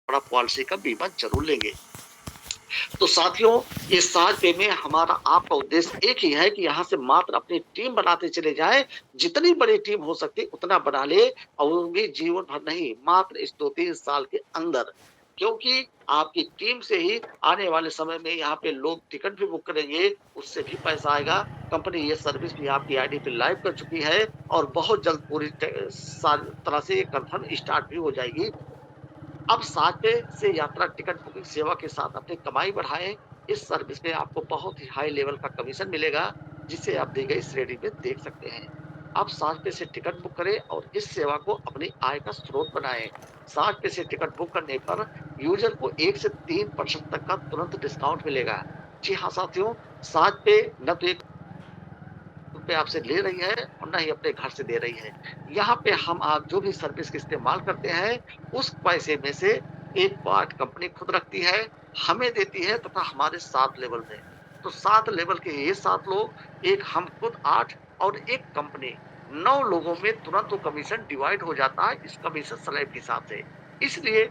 बड़ा पॉलिसी का बीमा ज़रूर लेंगे। तो साथियों, इस साल पे में हमारा आपका उद्देश्य एक ही है कि यहाँ से मात्र अपनी टीम बनाते चले जाएँ, जितनी बड़ी टीम हो सकती है उतना बना ले और वो भी जीवन भर नहीं, मात्र इस 2-3 साल के अंदर। क्योंकि आपकी टीम से ही आने वाले समय में यहाँ पे लोग टिकट भी बुक करेंगे, उससे भी पैसा आएगा। कंपनी ये सर्विस भी आपकी आईडी पे लाइव कर चुकी है और बहुत जल्द पूरी तरह से ये कन्फर्म स्टार्ट भी हो जाएगी। अब 7 पे से यात्रा टिकट बुकिंग सेवा के साथ अपनी कमाई बढ़ाएँ। इस सर्विस में आपको बहुत ही हाई लेवल का कमीशन मिलेगा, जिसे आप दी गई श्रेणी में देख सकते हैं। आप 7 पे से टिकट बुक करें और इस सेवा को अपनी आय का स्रोत बनाएँ। 7 पे से टिकट बुक करने पर यूज़र को 1 से 3% तक का तुरंत डिस्काउंट मिलेगा। जी हाँ साथियों, 7 पे न तो एक रुपए आपसे ले रही है और ना ही अपने घर से दे रही है। यहाँ पे हम आप जो भी सर्विस का इस्तेमाल करते हैं, उस पैसे में से एक पार्ट कंपनी खुद रखती है, हमें देती है तथा हमारे 7 लेवल में। तो 7 लेवल के ये 7 लोग, एक हम खुद 8 और एक कंपनी, 9 लोगों में तुरंत वो कमीशन डिवाइड हो जाता है इस कमीशन स्लैब के हिसाब से। इसलिए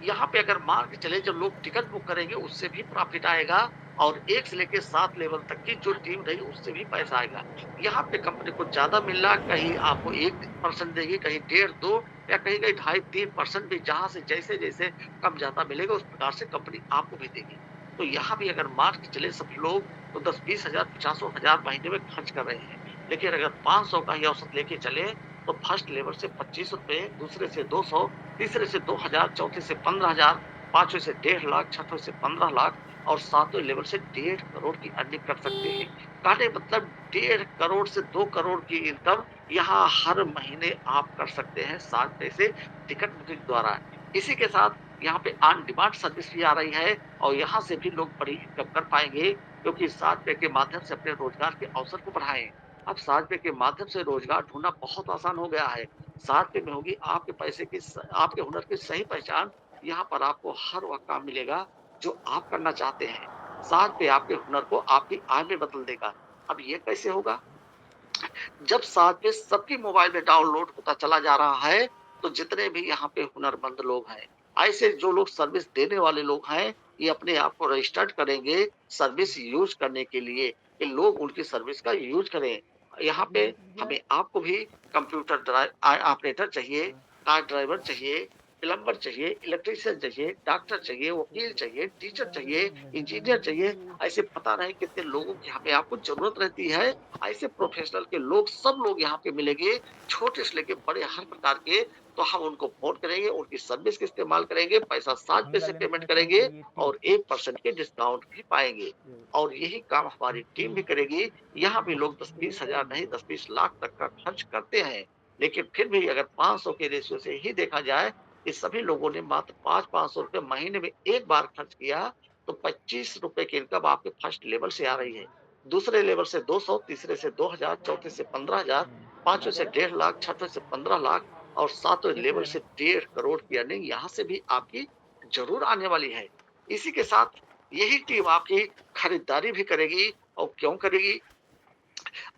यहाँ पे अगर मान के चले जो लोग टिकट बुक करेंगे उससे भी प्रॉफ़िट आएगा और 1 से लेके 7 लेवल तक की जो टीम रही उससे भी पैसा आएगा। यहाँ पे कंपनी को ज़्यादा मिल रहा है, कहीं आपको 1% देगी, कहीं डेढ़ 2 या कहीं-कहीं ढाई 3% भी जहाँ से जैसे-जैसे कम ज़्यादा मिलेगा उस प्रकार से कंपनी आपको भी देगी। तो यहाँ भी अगर मान के चले सभी लोग तो 10-20 हज़ार, 50 हज़ार महीने में खर्च कर रहे हैं। लेकिन अगर 500 का ही औसत लेके चले तो फर्स्ट लेवल से ₹25, दूसरे से 200, तीसरे से 2000, चौथे से 15,000, पाँचवें से 1.5 लाख, छठवें से 15 लाख और सातवें लेवल से 1.5 करोड़ की अर्निंग कर सकते हैं। कहने मतलब 1.5 करोड़ से 2 करोड़ की इनकम यहाँ हर महीने आप कर सकते हैं 7 पैसे टिकट बुकिंग द्वारा। इसी के साथ यहाँ पे ऑन डिमांड सर्विस भी आ रही है और यहाँ से भी लोग बड़ी इनकम कर पाएँगे क्योंकि 7 पे के माध्यम से अपने रोजगार के अवसर को बढ़ाएँ। अब 7 पे के माध्यम से रोजगार ढूँढना बहुत आसान हो गया है। 7 पे में होगी आपके पैसे की आपके हुनर की सही पहचान। यहाँ पर आपको हर वह काम मिलेगा जो आप करना चाहते हैं। 7 पे आपके हुनर को आपकी आय में बदल देगा। अब ये कैसे होगा? जब 7 पे सबके मोबाइल में डाउनलोड होता चला जा रहा है, तो जितने भी यहाँ पे हुनरमंद लोग हैं, ऐसे जो लोग सर्विस देने वाले लोग हैं, ये अपने आप को रजिस्टर्ड करेंगे सर्विस यूज़ करने के लिए, कि लोग उनकी सर्विस का यूज़ करें। यहाँ पे हमें आपको भी कंप्यूटर ऑपरेटर चाहिए, कार ड्राइवर चाहिए, प्लम्बर चाहिए, इलेक्ट्रीशियन चाहिए, डॉक्टर चाहिए, वकील चाहिए, टीचर चाहिए, इंजीनियर चाहिए, ऐसे पता नहीं कितने लोगों की हमें आपको ज़रूरत रहती है। ऐसे प्रोफेशनल के लोग सब लोग यहाँ पे मिलेंगे, छोटे से लेके बड़े हर प्रकार के। तो हम उनको फ़ोन करेंगे, उनकी सर्विस का इस्तेमाल करेंगे, पैसा 7 पैसे पेमेंट करेंगे और 1% के डिस्काउंट भी पाएँगे। और यही काम हमारी टीम भी करेगी। यहाँ भी लोग 10-20 हज़ार नहीं 10-20 लाख तक का खर्च करते हैं। लेकिन फिर भी अगर 500 के रेशियो से ही देखा जाए, इस सभी लोगों ने मात्र 5-500 रुपए महीने में एक बार खर्च किया, तो ₹25 की इनकम आपके फर्स्ट लेवल से आ रही है। दूसरे लेवल से 200, तीसरे से 2000, चौथे से 15,000, पाँचवें से 1.5 लाख, छठवें से 15 लाख और सातवें लेवल से 1.5 करोड़ की अर्निंग यहाँ से भी आपकी ज़रूर आने वाली है। इसी के साथ यही टीम आपकी खरीदारी भी करेगी और क्यों करेगी?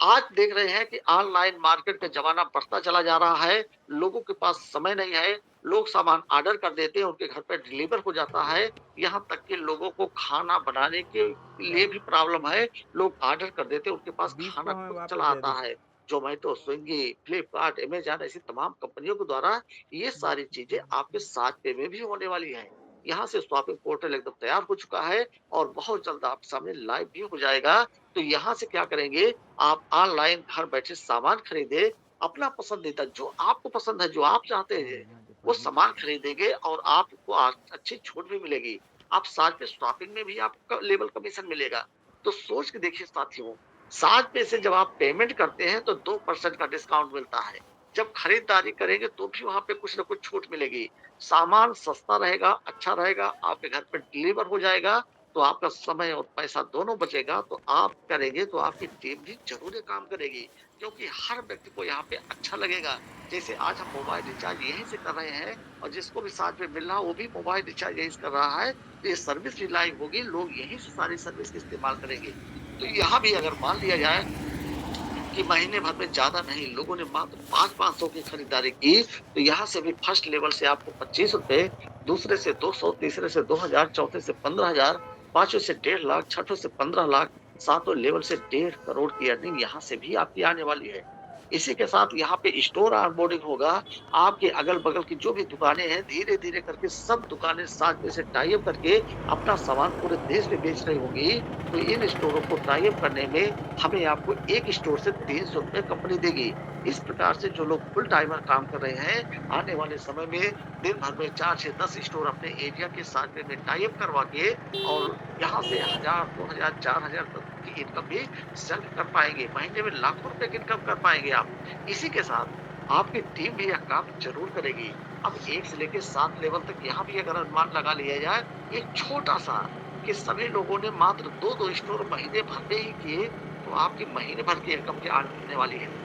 आज देख रहे हैं कि ऑनलाइन मार्केट का ज़माना बढ़ता चला जा रहा है, लोगों के पास समय नहीं है, लोग सामान ऑर्डर कर देते हैं, उनके घर पे डिलीवर हो जाता है, यहाँ तक कि लोगों को खाना बनाने के लिए भी प्रॉब्लम है, लोग ऑर्डर कर देते हैं, उनके पास 20 खाना को हमें खुद वापस चला दे आता दी। है। ज़ोमैटो, स्विगी, फ्लिपकार्ट, अमेज़न ऐसी तमाम कंपनियों के द्वारा ये सारी चीज़ें आपके 7 पे में भी होने वाली हैं। यहाँ से शॉपिंग पोर्टल एकदम तैयार हो चुका है और बहुत जल्द आपके सामने लाइव भी हो जाएगा। तो यहाँ से क्या करेंगे, आप ऑनलाइन घर बैठे सामान खरीदें, अपना पसंदीदा जो आपको पसंद है, जो आप चाहते हैं, वो सामान खरीदेंगे और आपको अच्छी छूट भी मिलेगी। आप साथ में शॉपिंग में भी आपको लेवल कमीशन मिलेगा। तो सोच के देखिए साथियों, 7 में से जब आप पेमेंट करते हैं तो 2% का डिस्काउंट मिलता है। जब खरीदारी करेंगे तो भी वहाँ पे कुछ न कुछ छूट मिलेगी। सामान सस्ता रहेगा, अच्छा रहेगा, आपके घर पे डिलीवर हो जाएगा तो आपका समय और पैसा दोनों बचेगा, तो आप करेंगे तो आपकी टीम भी ज़रूर ये काम करेगी। क्योंकि हर व्यक्ति को यहाँ पे अच्छा लगेगा। जैसे आज हम मोबाइल रिचार्ज यहीं से कर रहे हैं और जिसको भी साथ में मिल रहा है, वो भी मोबाइल रिचार्ज यहीं से कर रहा है, तो ये सर्विस भी लाइव होगी, लोग यहीं से सारी सर्विस इस्तेमाल करेंगे। तो यहाँ भी अगर मान लिया जाए कि महीने भर में ज़्यादा नहीं, लोगों ने मात्र 5-500 की खरीदारी की, तो यहाँ से भी फर्स्ट लेवल से आपको ₹25, दूसरे से 200, तीसरे से 2000, चौथे से 15,000, पाँचवें से 1.5 लाख, छठवें से 15 लाख, सातवें लेवल से 1.5 करोड़ की अर्निंग यहाँ से भी आपकी आने वाली है। इसी के साथ यहाँ पे स्टोर ऑनबोर्डिंग होगा, आपके अगल-बगल की जो भी दुकानें हैं, धीरे-धीरे करके सब दुकानें साथ में से टाई अप करके अपना सामान पूरे देश में बेच रही होंगी, तो इन स्टोरों को टाई अप करने में हमें आपको एक स्टोर से ₹300 कंपनी देगी। इस प्रकार से जो लोग फुल टाइमर काम कर रहे हैं, आने वाले समय में दिन भर में 4 से 10 स्टोर अपने एरिया के साथ में टाई अप करवा के और यहाँ से 1000, 2000, 4000 तक की इनकम भी जल्द कर पाएँगे। महीने में लाखों रुपए की इनकम कर पाएँगे आप। इसी के साथ आपकी टीम भी यह काम ज़रूर करेगी। अब 1 से लेके 7 लेवल तक यहाँ भी अगर अनुमान लगा लिया जाए, एक छोटा-सा कि सभी लोगों ने मात्र 2-2 स्टोर महीने भर में ही किए, तो आपकी महीने भर की इनकम क्या आने वाली है।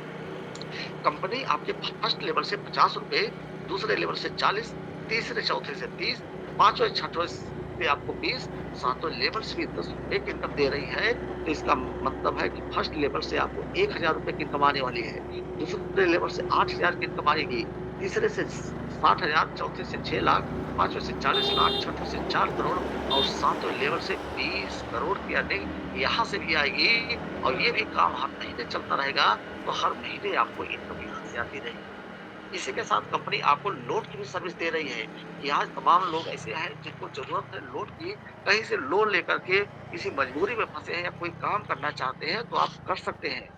कंपनी आपके फर्स्ट लेवल से ₹50, दूसरे लेवल से 40, तीसरे चौथे से 30, पाँचवें छठवें से आपको 20, सातवें लेवल से भी ₹10 की इनकम दे रही है। तो इसका मतलब है कि फर्स्ट लेवल से आपको ₹1000 की इनकम आने वाली है, दूसरे लेवल से 8000 की इनकम आएगी, तीसरे से 60,000, चौथे से 6 लाख, पाँचवें से 40 लाख, छठवें से 4 करोड़ और सातवें लेवल से 20 करोड़ की अर्निंग यहाँ से भी आएगी और ये भी काम हर महीने चलता रहेगा, तो हर महीने आपको इनकम यहाँ से आती रहेगी। इसी के साथ कंपनी आपको लोन की भी सर्विस दे रही है कि आज तमाम लोग ऐसे हैं जिनको ज़रूरत है लोन की, कहीं से लोन लेकर के किसी मजबूरी में फँसे हैं या कोई काम करना चाहते हैं, तो आप कर सकते हैं।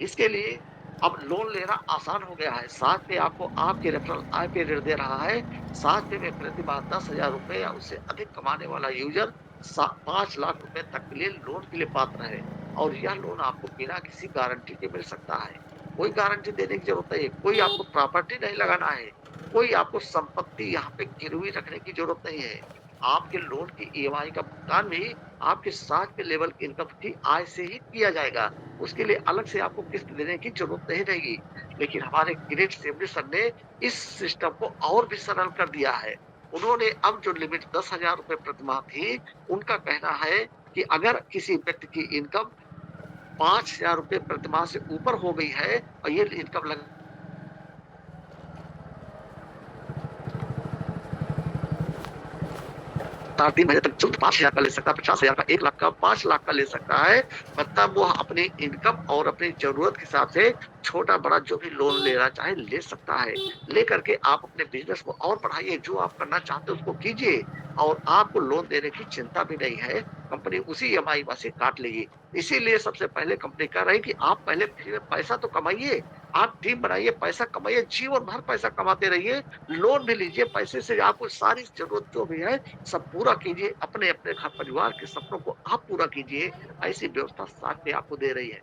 इसके लिए अब लोन लेना आसान हो गया है। साथ में आपको आपके रेफरल आय पे ऋण दे रहा है। साथ में प्रति माह ₹10,000 या उससे अधिक कमाने वाला यूज़र 5 लाख रुपए तक के लिए लोन के लिए पात्र है और यह लोन आपको बिना किसी गारंटी के मिल सकता है। कोई गारंटी देने की ज़रूरत नहीं है, कोई आपको प्रॉपर्टी नहीं लगाना है, कोई आपको संपत्ति यहाँ पे गिरवी रखने की ज़रूरत नहीं है। आपके लोन की ईएमआई का भुगतान भी आपके 7 के लेवल की इनकम की आय से ही किया जाएगा। उसके लिए अलग से आपको किस्त देने की ज़रूरत नहीं रहेगी। लेकिन हमारे ग्रेट सेमरी सर ने इस सिस्टम को और भी सरल कर दिया है। उन्होंने अब जो लिमिट ₹10,000 प्रति माह थी, उनका कहना है कि अगर किसी व्यक्ति की इनकम ₹5,000 प्रति माह से ऊपर हो गई है और ये इनकम लग 3 महीने तक जो 5,000 का ले सकता है, 50,000 का, 1 लाख का, 5 लाख का ले सकता है। मतलब वो अपनी इनकम और अपनी ज़रूरत के हिसाब से छोटा-बड़ा जो भी लोन लेना चाहे ले सकता है। लेकर के आप अपने बिज़नेस को और बढ़ाइए, जो आप करना चाहते हो उसको कीजिए और आपको लोन देने की चिंता भी नहीं है, कंपनी उसी ईएमआई में से काट लेगी। इसीलिए सबसे पहले कंपनी कह रही है कि आप पहले फ्री में पैसा तो कमाइए, आप टीम बनाइए, पैसा कमाइए, जीवन भर पैसा कमाते रहिए, लोन भी लीजिए, पैसे से आपको सारी ज़रूरत जो भी है सब पूरा कीजिए, अपने-अपने घर परिवार के सपनों को आप पूरा कीजिए, ऐसी व्यवस्था साथ में आपको दे रही है।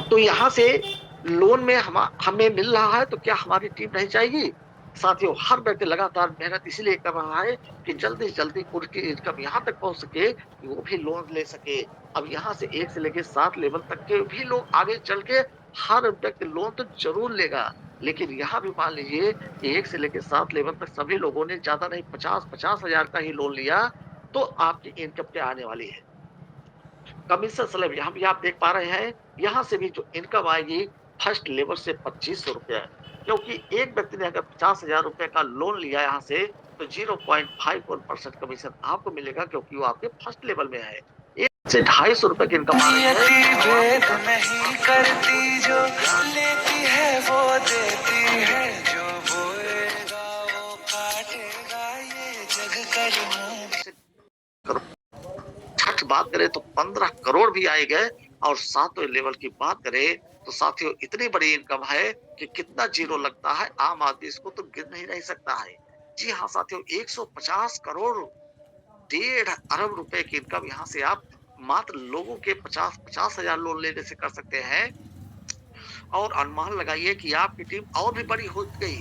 तो यहाँ से लोन में हमें मिल रहा है तो क्या हमारी टीम नहीं जाएगी? साथियों, हर व्यक्ति लगातार मेहनत इसीलिए कर रहा है कि जल्दी से जल्दी उनकी इनकम यहाँ तक पहुँच सके कि वो भी लोन ले सके। अब यहाँ से 1 से लेके 7 लेवल तक के भी लोग आगे चल के हर व्यक्ति लोन तो ज़रूर लेगा। लेकिन यहाँ भी मान लीजिए कि 1 से लेके 7 लेवल तक सभी लोगों ने ज़्यादा नहीं 50-50 हज़ार का ही लोन लिया, तो आपकी इनकम क्या आने वाली है? कमीशन स्लैब यहाँ भी आप देख पा रहे हैं, यहाँ से भी जो इनकम आएगी फर्स्ट लेवल से ₹2500 क्योंकि एक व्यक्ति ने अगर ₹50,000 का लोन लिया यहाँ से तो 0.51% कमीशन आपको मिलेगा क्योंकि वो आपके फर्स्ट लेवल में है। 1 से ₹250 की इनकम आ रही है और भेद आपके नहीं करती जो लेती है वो देती है जो बोएगा वो काटेगा ये जग कर्म छठ बात करें तो 15 करोड़ भी आए गए और सातवें लेवल की बात करें तो साथियों इतनी बड़ी इनकम है कि कितना जीरो लगता है आम आदमी इसको तो गिन नहीं सकता है। जी हाँ साथियों 150 करोड़ 1.5 अरब रुपए की इनकम यहाँ से आप मात्र लोगों के 50-50 हजार लोन लेने से कर सकते हैं और अनुमान लगाइए कि आपकी टीम और भी बड़ी हो गई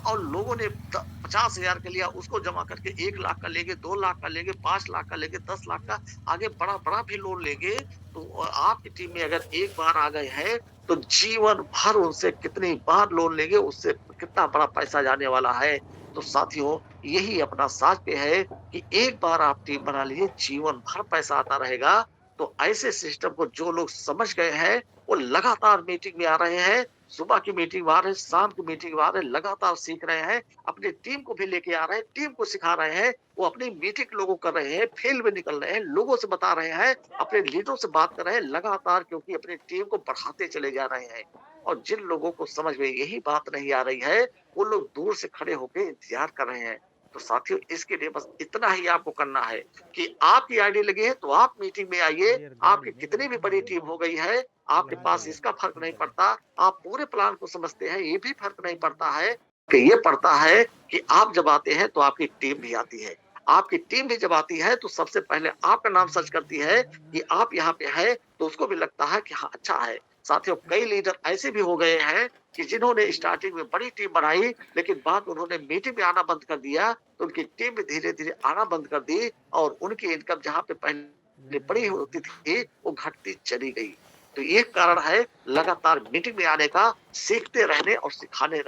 और लोगों ने 50,000 का लिया उसको जमा करके 1 लाख का लेंगे 2 लाख का लेंगे 5 लाख का लेंगे 10 लाख का आगे बड़ा बड़ा भी लोन लेंगे तो आपकी टीम में अगर एक बार आ गए हैं तो जीवन भर उनसे कितनी बार लोन लेंगे उससे कितना बड़ा पैसा जाने वाला है। तो साथियों यही अपना साथ पे है कि एक बार आप टीम बना लीजिए जीवन भर पैसा आता रहेगा। तो ऐसे सिस्टम को जो लोग समझ गए हैं, वो लगातार मीटिंग में आ रहे हैं, सुबह की मीटिंग में आ रहे हैं, शाम की मीटिंग में आ रहे हैं, लगातार सीख रहे हैं, अपनी टीम को भी लेके आ रहे हैं, टीम को सिखा रहे हैं, वो अपनी मीटिंग लोगों कर रहे हैं, फील्ड में निकल रहे हैं, लोगों से बता रहे हैं, अपने लीडरों से बात कर रहे हैं लगातार, क्योंकि अपनी टीम को बढ़ाते चले जा रहे हैं। और जिन लोगों को समझ में यही बात नहीं आ रही है, वो लोग दूर से खड़े होके इंतजार कर रहे हैं। तो साथियों, इसके लिए बस इतना ही आपको करना है कि आपकी आईडी लगी है तो आप मीटिंग में आइए। आपकी कितनी भी बड़ी टीम हो गई है, आपके पास इसका फर्क नहीं पड़ता। आप पूरे प्लान को समझते हैं, ये भी फर्क नहीं पड़ता है, कि ये पड़ता है कि आप जब आते हैं तो आपकी टीम भी आती है। आपकी टीम भी जब आती है तो सबसे पहले आपका नाम सर्च करती है कि आप यहाँ पे हैं, तो उसको भी लगता है कि हाँ, अच्छा है। साथियों, कई लीडर ऐसे भी हो गए हैं कि जिन्होंने स्टार्टिंग में बड़ी टीम बनाई, लेकिन बाद में उन्होंने मीटिंग में आना बंद कर दिया, तो उनकी टीम भी धीरे-धीरे आना बंद कर दी और उनकी इनकम जहाँ पे पहले बड़ी होती थी, वो घटती चली गई। तो ये कारण है लगातार मीटिंग में आने का, सीखते रहने और सिखाने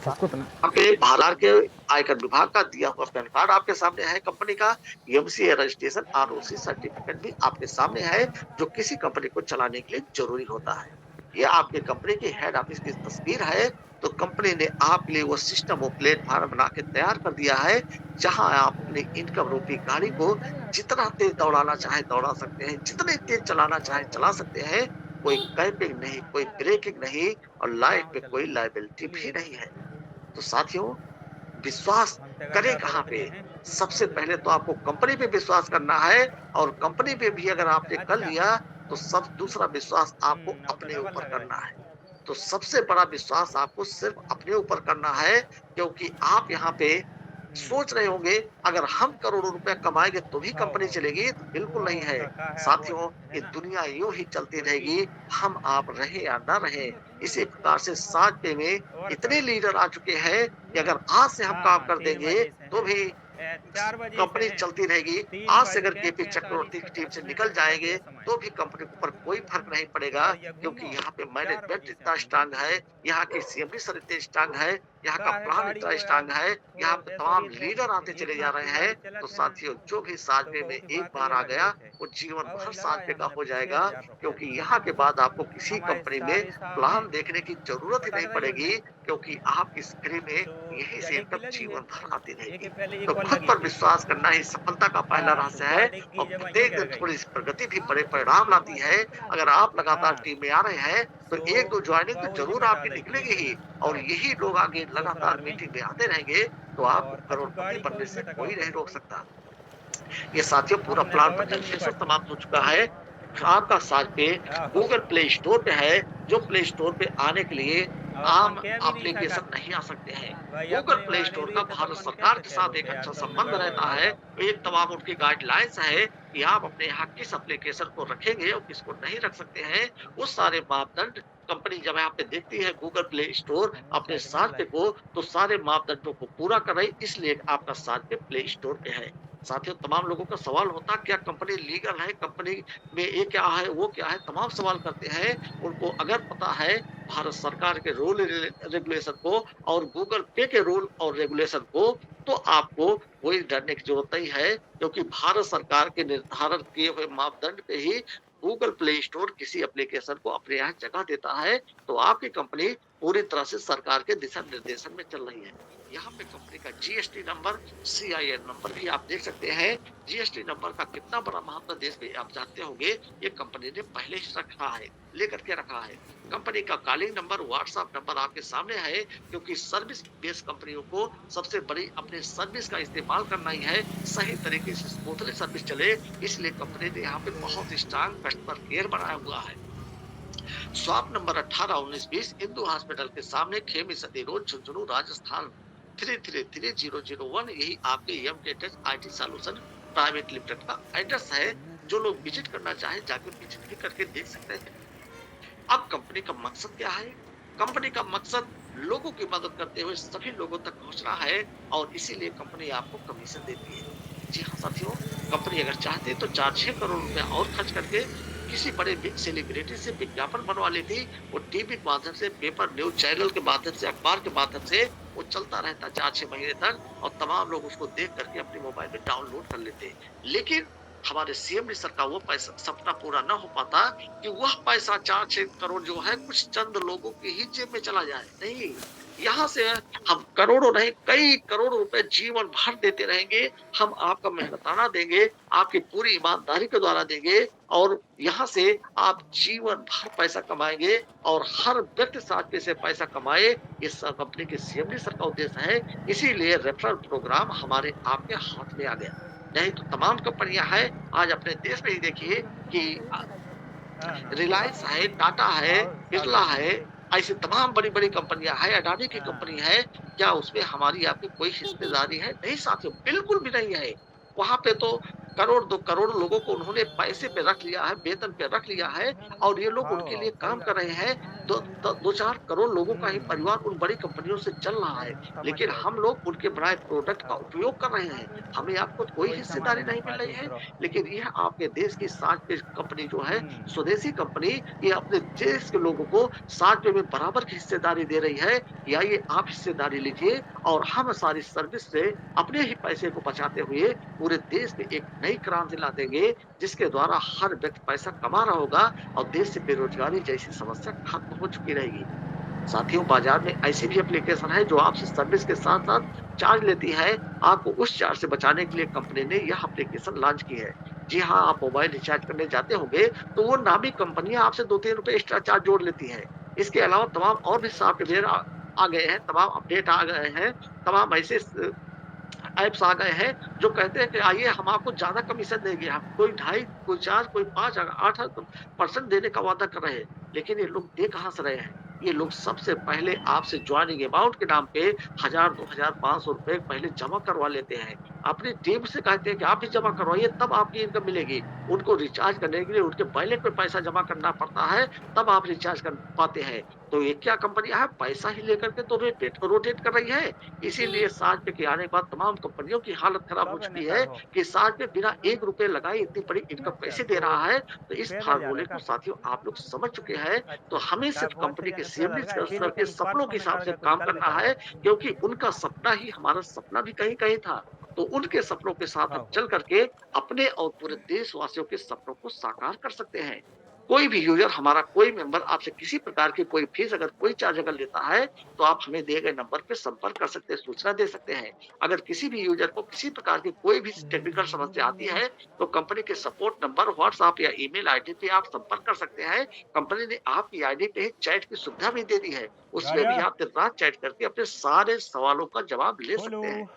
आपके बाहर के आयकर विभाग का दिया हुआ पैन कार्ड आपके सामने है, कंपनी का एमसीए रजिस्ट्रेशन, आरओसी सर्टिफिकेट भी आपके सामने है, जो किसी कंपनी को चलाने के लिए जरूरी होता है। ये आपके कंपनी की हेड ऑफिस की तस्वीर है। तो कंपनी ने आपके लिए वो सिस्टम, वो प्लेटफॉर्म बना के तैयार कर दिया है, जहां आप अपनी इनकम रूपी गाड़ी को जितना तेज दौड़ाना चाहे दौड़ा सकते हैं, जितने तेज चलाना चाहे चला सकते हैं। कोई कैपिंग नहीं, कोई ब्रेकिंग नहीं, और लाइफ पे कोई लायबिलिटी भी नहीं है। तो साथियों, विश्वास करें कहाँ पे? सबसे पहले तो आपको कंपनी पे विश्वास करना है, और कंपनी पे भी अगर आपने कर लिया, तो सब दूसरा विश्वास आपको अपने ऊपर करना है। तो सबसे बड़ा विश्वास आपको सिर्फ अपने ऊपर करना है, क्योंकि आप यहाँ पे सोच रहे होंगे, अगर हम करोड़ों रुपए कमाएँगे तो भी कंपनी चलेगी, तो बिल्कुल नहीं है। साथियों, ये दुनिया यूँ ही चलती रहेगी, हम आप रहें या ना रहें। इसी प्रकार से 7 पे में इतने लीडर आ चुके हैं कि अगर आज से हम काम कर देंगे, तो भी कंपनी चलती रहेगी। आज से अगर केपी चक्रवर्ती की टीम से निकल जाएँगे, तो भी कंपनी के ऊपर कोई फ़र्क नहीं पड़ेगा, क्योंकि यहाँ पे मैनेजमेंट इतना स्ट्रॉन्ग है, यहाँ के सीएमडी सर इतने स्ट्रॉन्ग है, यहाँ का प्लान इतना स्ट्रॉन्ग है, यहाँ पे तमाम लीडर आते चले जा रहे हैं। तो साथियों, जो भी 7 पे में एक बार आ गया, वो जीवन भर 7 पे का हो जाएगा, क्योंकि यहाँ के बाद आपको किसी कंपनी में प्लान देखने की ज़रूरत ही नहीं पड़ेगी, क्योंकि आपकी स्क्रीन में यहीं से इनकम जीवन भर आती रहेगी। तो खुद पर विश्वास करना ही सफलता का पहला रहस्य है, और प्रत्येक दिन थोड़ी-सी प्रगति भी बड़े परिणाम लाती है। अगर आप लगातार टीम में आ रहे हैं, तो 1-2 जॉइनिंग तो ज़रूर आपकी निकलेगी ही, और यही लोग आगे लगातार मीटिंग में आते रहेंगे, तो आपको करोड़पति बनने से कोई नहीं रोक सकता। ये साथियों, पूरा प्लान तरीके से समाप्त हो चुका है। आपका साथ पे गूगल प्ले स्टोर पे है, जो प्ले स्टोर पे आने के लिए आम एप्लीकेशन नहीं आ सकते हैं। गूगल प्ले स्टोर का भारत सरकार के साथ एक अच्छा संबंध रहता है। एक तमाम उनकी गाइडलाइंस है कि आप अपने यहाँ किस एप्लीकेशन को रखेंगे और किसको नहीं रख सकते हैं। वो सारे मापदंड कंपनी जब यहाँ पे देखती है गूगल प्ले स्टोर अपने साथ पे को, तो सारे मापदंडों को पूरा कर रही, इसलिए आपका साथ पे प्ले स्टोर पे है। साथियों, तमाम लोगों का सवाल होता है, क्या कंपनी लीगल है, कंपनी में ये क्या है, वो क्या है, तमाम सवाल करते हैं। उनको अगर पता है भारत सरकार के रूल रेगुलेशन को और गूगल पे के रूल और रेगुलेशन को, तो आपको कोई डरने की जरूरत नहीं है, क्योंकि भारत सरकार के निर्धारण किए हुए मापदंड पे ही गूगल प्ले स्टोर किसी एप्लीकेशन को अपने यहाँ जगह देता है। तो आपकी कंपनी पूरी तरह से सरकार के दिशा निर्देशन में चल रही है। यहाँ पे कंपनी का जीएसटी नंबर, सीआईएन नंबर भी आप देख सकते हैं। जीएसटी नंबर का कितना बड़ा महत्व देश में आप जानते होंगे, ये कंपनी ने पहले ही रखा है, लेकर के रखा है। कंपनी का कॉलिंग नंबर, व्हाट्सएप नंबर आपके सामने है, क्योंकि सर्विस बेस्ड कंपनियों को सबसे बड़ी अपने सर्विस का इस्तेमाल करना ही है, सही तरीके से स्मूथली सर्विस चले, इसलिए कंपनी ने यहाँ पे बहुत स्ट्रॉन्ग कस्टमर केयर बनाया हुआ है। शॉप नंबर 181920 हिंदू हॉस्पिटल के सामने, खेमी सती रोड, झुंझुनू, राजस्थान 333001। यही आपके MK tech IT solution private limited का एड्रेस है। जो लोग विजिट करना चाहे जाकर विजिट भी करके देख सकते हैं। अब कंपनी का मकसद क्या है? कंपनी का मकसद लोगों की मदद करते हुए सभी लोगों तक पहुंचना है, और इसीलिए कंपनी आपको कमीशन देती है। जी हाँ साथियों, कंपनी अगर चाहते तो 4-6 करोड़ रुपए और खर्च करके किसी बड़े बिग सेलिब्रिटी से विज्ञापन बनवा लेती। वो टीवी के माध्यम से, पेपर न्यूज चैनल के माध्यम से, अखबार के माध्यम से वो चलता रहता 4-6 महीने तक, और तमाम लोग उसको देख करके अपने मोबाइल में डाउनलोड कर लेते। लेकिन हमारे सीएम सर का वो पैसा सपना पूरा ना हो पाता कि वह पैसा 4-6 करोड़ जो है कुछ चंद लोगों के ही जेब में चला जाए। नहीं, यहाँ से हम करोड़ों नहीं कई करोड़ रुपए जीवन भर देते रहेंगे। हम आपका मेहनताना देंगे, आपकी पूरी ईमानदारी के द्वारा देंगे और यहाँ से आप जीवन भर पैसा कमाएँगे और हर व्यक्ति 7 पैसे पैसा कमाए, इस कंपनी के सीएमडी सर का उद्देश्य है। इसीलिए रेफरल प्रोग्राम हमारे आपके हाथ में आ गया। नहीं तो तमाम कंपनियाँ हैं, आज अपने देश में ही देखिए कि हाँ, हाँ। रिलायंस है, टाटा है, बिरला है, ऐसी तमाम बड़ी-बड़ी कंपनियाँ हैं, अडानी की हाँ, कंपनी है। क्या उसमें हमारी आपकी कोई हिस्सेदारी है? नहीं साथियों, बिल्कुल भी नहीं है। वहाँ पे तो करोड़ 2 करोड़ लोगों को उन्होंने पैसे पे रख लिया है, वेतन पे रख लिया है और ये लोग उनके लिए काम कर रहे हैं। 2-4 करोड़ लोगों का ही परिवार उन बड़ी कंपनियों से चल रहा है। समझ लेकिन गए। हम लोग उनके बनाए प्रोडक्ट का हाँ, उपयोग कर रहे हैं। हमें आपको कोई कोई सामान हिस्सेदारी नहीं नहीं मिल पा रही है। दूसरों। लेकिन यह आपके देश की 7 पे कंपनी जो है हुँ, स्वदेशी कंपनी ये अपने देश के लोगों को 60 में बराबर की हिस्सेदारी दे रही है। या ये आप हिस्सेदारी लीजिए और हम सारी सर्विस से अपने ही पैसे को बचाते हुए पूरे देश में एक नई क्रांति ला देंगे, जिसके द्वारा हर व्यक्ति पैसा कमा रहा होगा और देश से बेरोजगारी जैसी समस्या खत्म हो चुकी रहेगी। साथियों, बाजार में ऐसी भी एप्लीकेशन है जो आपसे सर्विस के साथ-साथ चार्ज लेती है। आपको उस चार्ज से बचाने के लिए कंपनी ने यह एप्लीकेशन लॉन्च की है। जी हाँ, आप मोबाइल रिचार्ज करने जाते होंगे, तो वो नामी कंपनियाँ आपसे 2-3 रुपए एक्स्ट्रा चार्ज जोड़ लेती हैं। इसके अलावा तमाम और भी सॉफ्टवेयर आ गए हैं, तमाम अपडेट आ गए हैं, तमाम ऐसे ऐप्स आ गए हैं जो कहते हैं कि आइए हम आपको ज़्यादा कमीशन देंगे। हम कोई 2.5 कोई 4 कोई 5 8% देने का वादा कर रहे हैं। लेकिन ये लोग दे कहाँ से रहे हैं? ये लोग सबसे पहले आपसे जॉइनिंग अमाउंट के नाम पे 1000 2000 500 रुपए पहले जमा करवा लेते हैं। अपनी टीम से कहते हैं कि आप ही जमा करवाइए तब आपकी इनकम मिलेगी। उनको रिचार्ज करने के लिए उनके वॉलेट में पैसा जमा करना पड़ता है, तब आप रिचार्ज कर पाते हैं। तो ये क्या कंपनियाँ हैं पैसा ही लेकर के तो रोटेट कर रही है। इसीलिए 60 पे के आने के बाद तमाम कंपनियों की हालत खराब हो कब चुकी है निकालो? कि 60 पे बिना ₹1 लगाए इतनी बड़ी इनकम अच्छा, कैसे दे रहा है। तो इस पैदल जा रहे फार्मूले हैं को का? साथियों आप लोग समझ चुके हैं। तो अच्छा, हमें क्या सिर्फ बहुत से कंपनी के जाने सीएमडी पैदल गए, सर फिर के कहीं सपनों के प्लेटफ़ॉर्म में हिसाब चढ़ से गए, कुछ काम कर करना लेता है, हो। क्योंकि उनका सपना ही हमारा सपना भी कहीं-कहीं था। तो उनके सपनों के साथ हम ओहो! चल करके अपने और पूरे देशवासियों के सपनों को साकार कर सकते हैं। कोई भी यूज़र हमारा कोई मेंबर आपसे किसी प्रकार की कोई फीस अगर कोई चार्ज अगर लेता है, तो आप हमें दिए गए नंबर पे संपर्क कर सकते हैं, सूचना दे सकते हैं। अगर किसी भी यूज़र को किसी प्रकार की कोई भी टेक्निकल समस्या आती है, तो कंपनी के सपोर्ट नंबर व्हाट्सएप या ईमेल आईडी पे आप संपर्क कर सकते हैं। कंपनी ने आपकी आईडी पे ही चैट की सुविधा भी दे दी है। उसमें राजा, भी आप दिन-रात चैट करके अपने सारे सवालों का जवाब ले खोलो। सकते हैं।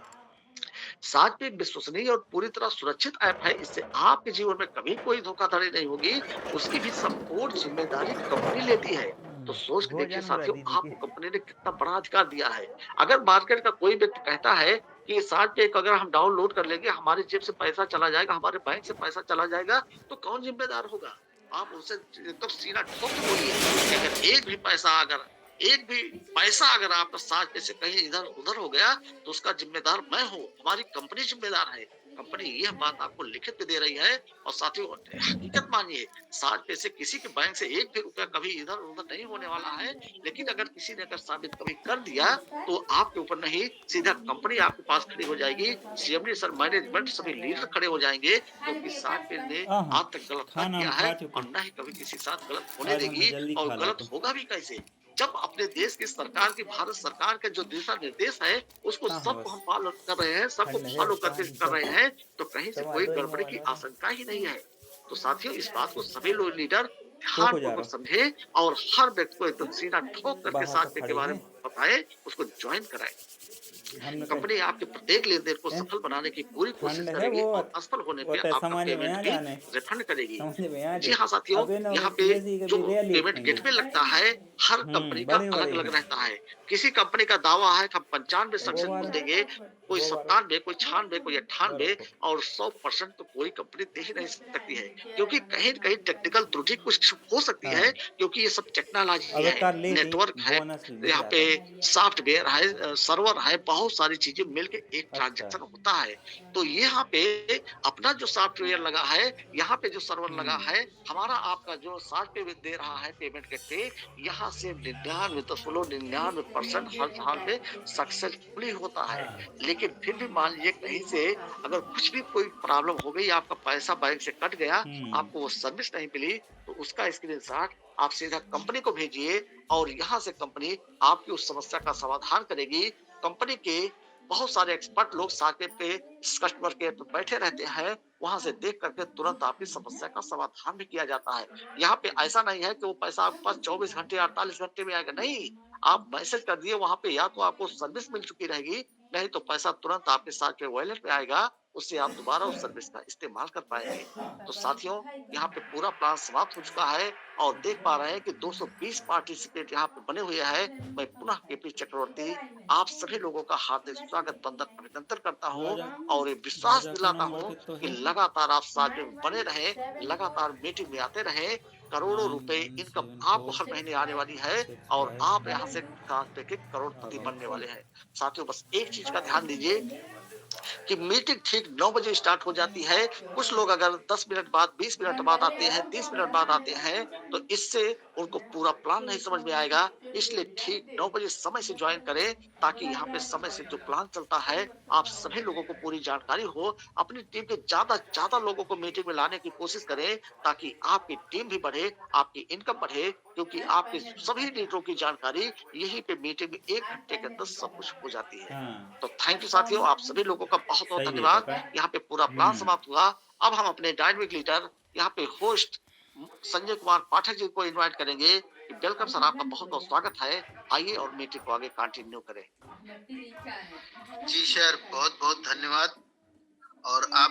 साथ में एक विश्वसनीय और पूरी तरह सुरक्षित ऐप है। इससे आपके जीवन में कभी कोई धोखाधड़ी नहीं होगी। उसकी भी संपूर्ण ज़िम्मेदारी कंपनी लेती है। तो सोच के देखिए भोजन हो रहा है साथियों, दीदी की। आपको कंपनी ने कितना बड़ा अधिकार दिया है। अगर मार्केट का कोई व्यक्ति कहता है कि 60 पे एक अगर हम डाउनलोड कर लेंगे, हमारी जेब से पैसा चला जाएगा, हमारे बैंक से पैसा चला जाएगा, तो कौन ज़िम्मेदार होगा? आप उनसे एकदम सीना ठोक के बोलिए कि अगर एक भी पैसा अगर आपका 60 पे से कहीं इधर-उधर हो गया, तो उसका ज़िम्मेदार मैं हूँ, हमारी कंपनी ज़िम्मेदार है। कंपनी यह बात आपको लिखित में दे रही है और साथियों हकीकत मानिए, 60 पैसे किसी के बैंक से एक भी रुपया कभी इधर-उधर नहीं होने वाला है। लेकिन अगर किसी ने अगर साबित कभी कर दिया, तो आपके ऊपर नहीं, सीधा कंपनी आपके पास खड़ी हो जाएगी। सीएमडी सर, मैनेजमेंट सभी लीडर खड़े हो जाएँगे, क्योंकि 60 पे ने हाँ, हाँ। आज तक गलत ना खाना हम किया है खा चुके और हैं। ना ही कभी किसी के साथ गलत होने आज हम देगी जल्दी और खा गलत लेते हैं। होगा भी कैसे? जब अपने देश की सरकार की भारत सरकार के जो दिशा निर्देश है उसको हाँ, हाँ, सबको हम बस फॉलो कर रहे हैं, सबको ठंड है फॉलो करके पानी कर सब रहे हैं, तो कहीं से कोई टमाटो ही गड़बड़ी की मोबाइल में आशंका ही नहीं है। तो साथियों, इस बात को सभी लोग लीडर शो हो जा ध्यानपूर्वक रहा समझे और हर व्यक्ति को एकदम सीना ठोक करके बाहर तो 7 पे के खड़े बारे हैं में बताएं, उसको ज्वाइन कराएं। हमने कहा कंपनी आपके प्रत्येक लेन-देन को हैं? सफल बनाने की पूरी कोशिश ठंड है करेगी और असफल होने वो पे तो आपका समझ में पेमेंट आ भी जाने रिफंड करेगी। समझ में आ जी जाए हाँ साथियों, अब ना यहाँ पे वैसी जो कभी रैली पेमेंट होंगे गेटवे लगता है, हर कंपनी का बड़े बड़े अलग-अलग हैं रहता है। किसी कंपनी का दावा है कि हम 95 वो सक्सेसफुल वाला देंगे, कोई वो वाला 97, कोई 96, कोई वो 98 रखो और 100% तो कोई कंपनी दे ही नहीं सकती है। क्योंकि कहीं न कहीं टेक्निकल त्रुटि कुछ हो सकती है, हाँ क्योंकि ये सब टेक्नोलॉजी अब है, एक कार ली थी नेटवर्क है, बोनस भी मिल यहाँ पे जाता सॉफ्टवेयर है, सर्वर है, बहुत सारी चीजें मिलके एक ट्रांजैक्शन होता है। तो यहाँ पे अपना जो सॉफ्टवेयर लगा है, यहाँ पे जो सर्वर लगा है, हमारा आपका जो सॉफ्टवेयर दे रहा है पेमेंट गेटवे, यहाँ से 99% हर हाल में सक्सेसफुली होता है। हाँ। लेकिन फिर भी मान लीजिए कहीं से अगर कुछ भी कोई प्रॉब्लम हो गई, आपका पैसा बैंक से कट गया, आपको वो सर्विस नहीं मिली, तो उसका स्क्रीनशॉट आप सीधा कंपनी को भेजिए और यहाँ से कंपनी आपकी उस समस्या का समाधान करेगी। कंपनी के बहुत सारे एक्सपर्ट लोग साके पे इस कस्टमर केयर पे बैठे रहते हैं, वहाँ से देख करके तुरंत आपकी समस्या का समाधान भी किया जाता है। यहाँ पे ऐसा नहीं है कि वो पैसा आपके पास 24 घंटे 48 घंटे में आएगा, नहीं। आप मैसेज कर दिए वहाँ पे, या तो आपको सर्विस मिल चुकी रहेगी, नहीं तो पैसा तुरंत आपके साथ के वॉलेट में आएगा, उससे आप दोबारा उस सर्विस का इस्तेमाल कर पाएंगे। तो साथियों, यहाँ पे पूरा प्लान समाप्त हो चुका है और देख पा रहे हैं कि 220 पार्टिसिपेंट यहाँ पे बने हुए हैं। मैं पुनः केपी चक्रवर्ती आप सभी लोगों का हार्दिक स्वागत बंदन अभिनंदन करता हूँ और ये विश्वास दिलाता हूँ कि लगातार आप साथ में बने रहे, लगातार मीटिंग में आते रहे, करोड़ों रुपए इनकम आपको हर महीने आने वाली है और आप यहाँ से करोड़पति बनने वाले हैं। साथियों, बस एक चीज का ध्यान दीजिए कि मीटिंग ठीक 9 बजे स्टार्ट हो जाती है। कुछ लोग अगर 10 मिनट बाद, 20 मिनट बाद आते हैं, 30 मिनट बाद आते हैं, तो इससे उनको पूरा प्लान नहीं समझ में आएगा। इसलिए ठीक 9 बजे समय से जॉइन करें, ताकि यहाँ पे समय से जो प्लान चलता है, आप सभी लोगों को पूरी जानकारी हो। अपनी टीम के ज़्यादा लोगों को मीटिंग में लाने की कोशिश करें, ताकि आपकी टीम भी बढ़े, आपकी इनकम बढ़े, क्योंकि आपके सभी नीडों की जानकारी यहीं पे मीटिंग में 1 घंटे के अंदर सब कुछ हो जाती है। हाँ, तो थैंक यू साथियों, आप सभी लोगों का बहुत-बहुत सही है धन्यवाद। काका। यहाँ पे पूरा प्लान समाप्त हुआ। अब हम अपने डायनामिक लीडर, यहाँ पे होस्ट संजय कुमार पाठक जी को इनवाइट करेंगे। वेलकम सर, आपका बहुत-बहुत स्वागत है। आइए और मीटिंग को आगे कंटिन्यू करें। जी सर, बहुत बहुत धन्यवाद। और आप